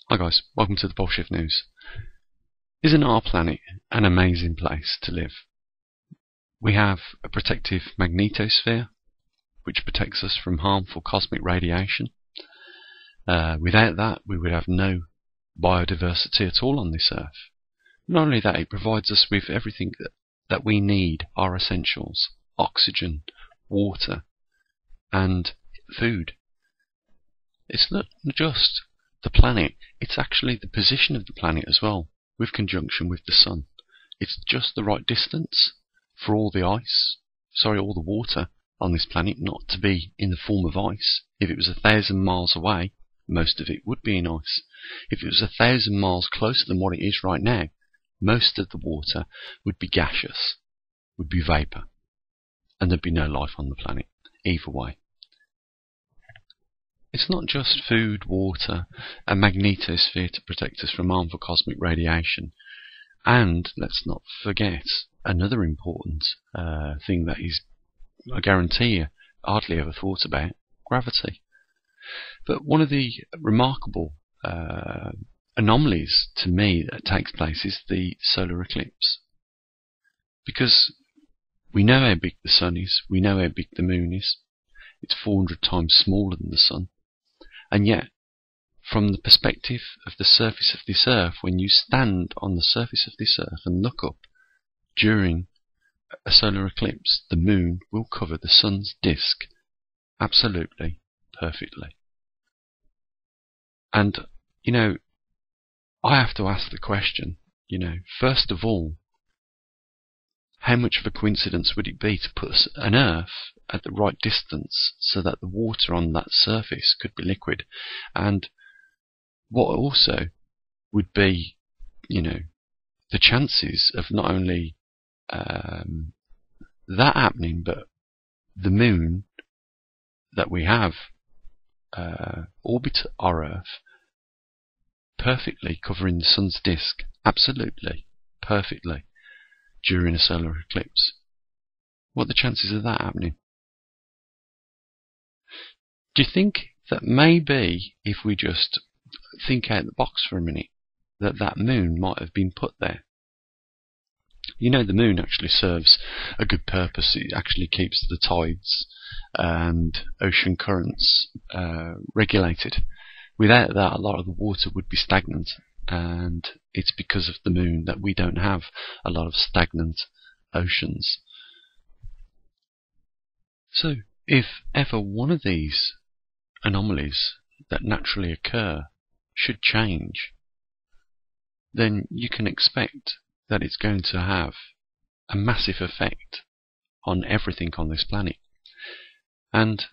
Hi guys, welcome to the Bullshit News. Isn't our planet an amazing place to live? We have a protective magnetosphere which protects us from harmful cosmic radiation. Without that, we would have no biodiversity at all on this Earth. Not only that, it provides us with everything that we need, our essentials: oxygen, water, and food. It's not just the planet, it's actually the position of the planet as well, with conjunction with the sun. It's just the right distance for all the water on this planet not to be in the form of ice. If it was 1,000 miles away, most of it would be in ice. If it was 1,000 miles closer than what it is right now, most of the water would be gaseous, would be vapor, and there'd be no life on the planet, either way. It's not just food, water, a magnetosphere to protect us from harmful cosmic radiation. And let's not forget another important thing that is, I guarantee you, hardly ever thought about: gravity. But one of the remarkable anomalies to me that takes place is the solar eclipse. Because we know how big the sun is, we know how big the moon is. It's 400 times smaller than the sun. And yet, from the perspective of the surface of this Earth, when you stand on the surface of this Earth and look up during a solar eclipse, the moon will cover the sun's disk absolutely perfectly. And, I have to ask the question, first of all, how much of a coincidence would it be to put an Earth at the right distance so that the water on that surface could be liquid? And what also would be, the chances of not only that happening, but the moon that we have orbit our Earth perfectly covering the sun's disk, absolutely perfectly, during a solar eclipse. What are the chances of that happening? Do you think that maybe if we just think out the box for a minute, that moon might have been put there? The moon actually serves a good purpose. It actually keeps the tides and ocean currents regulated. Without that, a lot of the water would be stagnant, and it's because of the moon that we don't have a lot of stagnant oceans. So, if ever one of these anomalies that naturally occur should change, then you can expect that it's going to have a massive effect on everything on this planet. And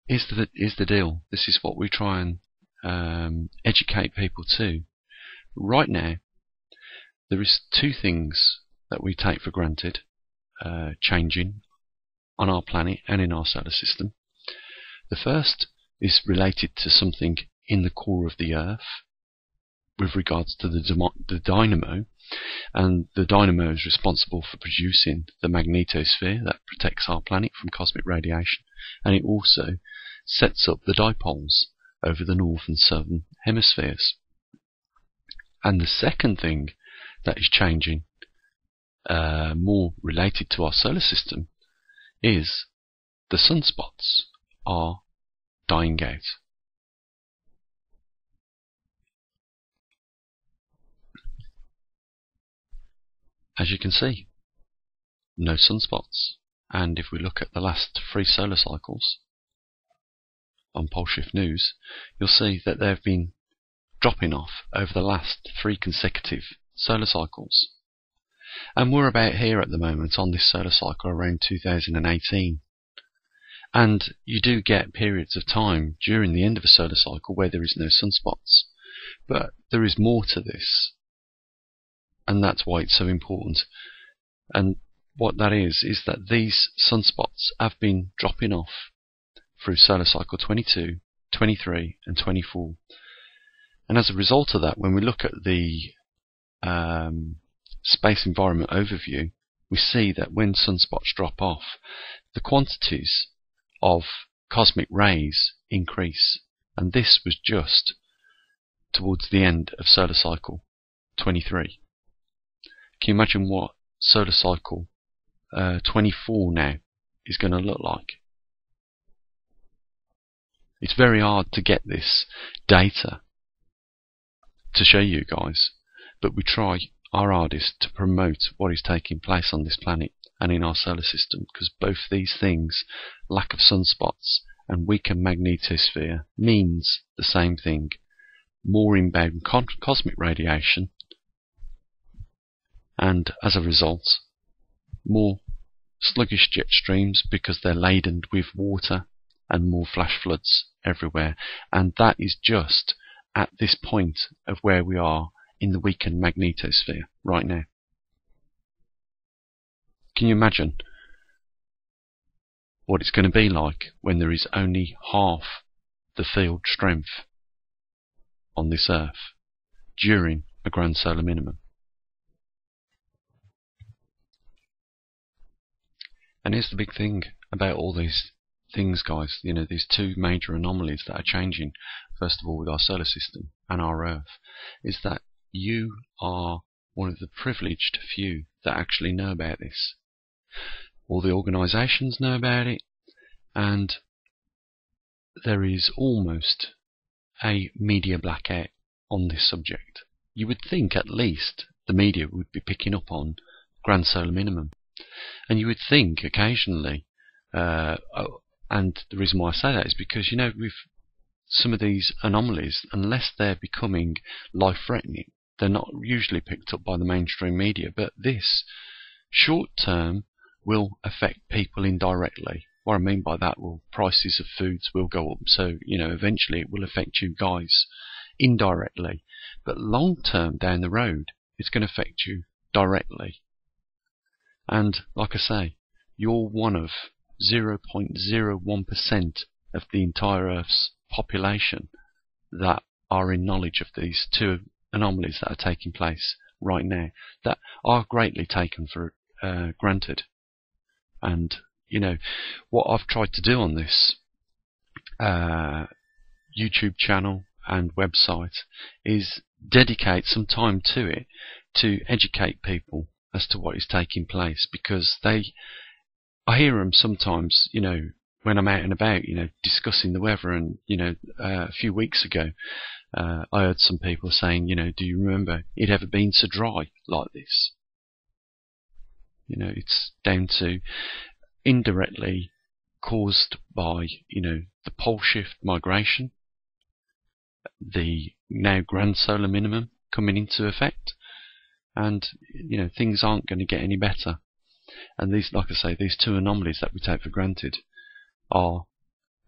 here's the deal. This is what we try and educate people to. Right now, there is two things that we take for granted changing on our planet and in our solar system. The first is related to something in the core of the Earth with regards to the dynamo, and the dynamo is responsible for producing the magnetosphere that protects our planet from cosmic radiation, and it also sets up the dipoles over the north and southern hemispheres. And the second thing that is changing, more related to our solar system, is the sunspots are dying out. As you can see, no sunspots. And if we look at the last 3 solar cycles on Pole Shift News, you'll see that they've been dropping off over the last 3 consecutive solar cycles. And we're about here at the moment on this solar cycle around 2018. And you do get periods of time during the end of a solar cycle where there is no sunspots. But there is more to this. And that's why it's so important. And what that is that these sunspots have been dropping off through solar cycle 22, 23 and 24. And as a result of that, when we look at the space environment overview, we see that when sunspots drop off, the quantities of cosmic rays increase. And this was just towards the end of solar cycle 23. Can you imagine what solar cycle 24 now is going to look like? It's very hard to get this data to show you guys, but we try our hardest to promote what is taking place on this planet and in our solar system, because both these things, lack of sunspots and weakened magnetosphere, means the same thing: more inbound cosmic radiation, and as a result, more sluggish jet streams because they're laden with water, and more flash floods everywhere. And that is just at this point of where we are in the weakened magnetosphere right now. Can you imagine what it's going to be like when there is only half the field strength on this Earth during a grand solar minimum? And here's the big thing about all these things, guys. You know, these two major anomalies that are changing, first of all with our solar system and our Earth, is that you are one of the privileged few that actually know about this. All the organisations know about it, and there is almost a media blackout on this subject. You would think at least the media would be picking up on grand solar minimum, and you would think occasionally, and the reason why I say that is because, you know, with some of these anomalies, unless they're becoming life-threatening, they're not usually picked up by the mainstream media. But this, short term, will affect people indirectly. What I mean by that, well, prices of foods will go up, so, you know, eventually it will affect you guys indirectly. But long term, down the road, it's going to affect you directly. And like I say, you're one of 0.01% of the entire Earth's population that are in knowledge of these two anomalies that are taking place right now, that are greatly taken for granted. And, you know, what I've tried to do on this YouTube channel and website is dedicate some time to it, to educate people as to what is taking place, because I hear them sometimes, you know, when I'm out and about, you know, discussing the weather. And, you know, a few weeks ago, I heard some people saying, you know, do you remember it ever been so dry like this? You know, it's down to indirectly caused by, you know, the pole shift migration, the now grand solar minimum coming into effect, and, you know, things aren't going to get any better. And these, like I say, these two anomalies that we take for granted are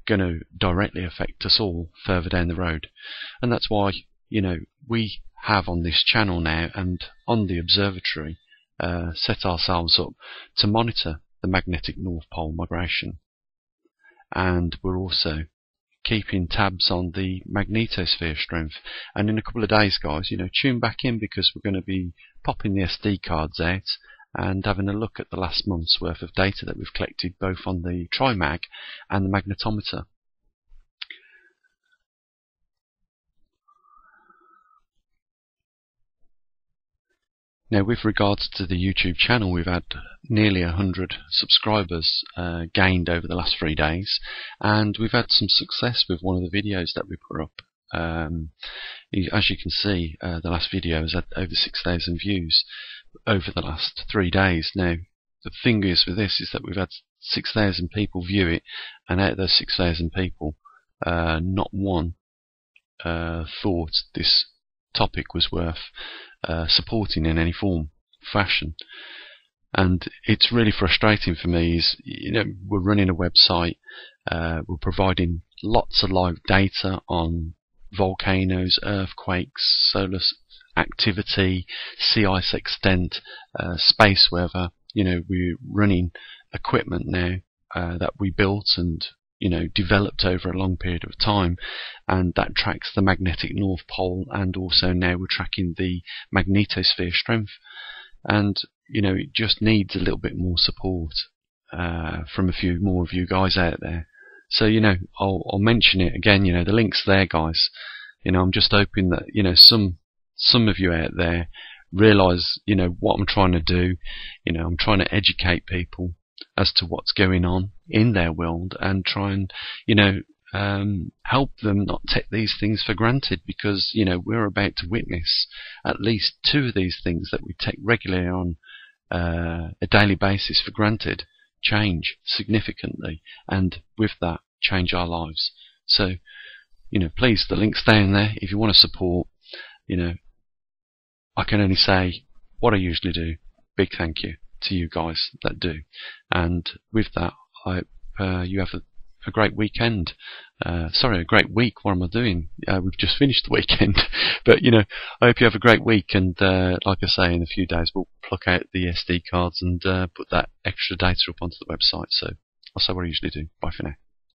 going to directly affect us all further down the road. And that's why, you know, we have on this channel now and on the observatory set ourselves up to monitor the magnetic North Pole migration. And we're also keeping tabs on the magnetosphere strength. And in a couple of days, guys, you know, tune back in, because we're going to be popping the SD cards out and having a look at the last month's worth of data that we've collected, both on the TriMag and the magnetometer. Now, with regards to the YouTube channel, we've had nearly 100 subscribers gained over the last 3 days, and we've had some success with one of the videos that we put up. As you can see, the last video has had over 6,000 views over the last 3 days. Now, the thing is with this is that we've had 6,000 people view it, and out of those 6,000 people, not one thought this topic was worth supporting in any form, fashion. And it's really frustrating for me. Is, you know, we're running a website, we're providing lots of live data on volcanoes, earthquakes, solar activity, sea ice extent, space weather. You know, we're running equipment now that we built and, you know, developed over a long period of time, and that tracks the magnetic North Pole, and also now we're tracking the magnetosphere strength. And, you know, it just needs a little bit more support from a few more of you guys out there. So, you know, I'll mention it again. You know, the link's there, guys. I'm just hoping that some of you out there realize what I'm trying to do. I'm trying to educate people as to what's going on in their world, and try and help them not take these things for granted, because we're about to witness at least two of these things that we take regularly on a daily basis for granted change significantly, and with that change our lives. So please, the link's down there if you want to support. I can only say what I usually do. Big thank you to you guys that do. And with that, I hope you have a great weekend. Sorry, a great week. What am I doing? We've just finished the weekend. But I hope you have a great week. And like I say, in a few days we'll pluck out the SD cards and put that extra data up onto the website. So I'll say what I usually do. Bye for now.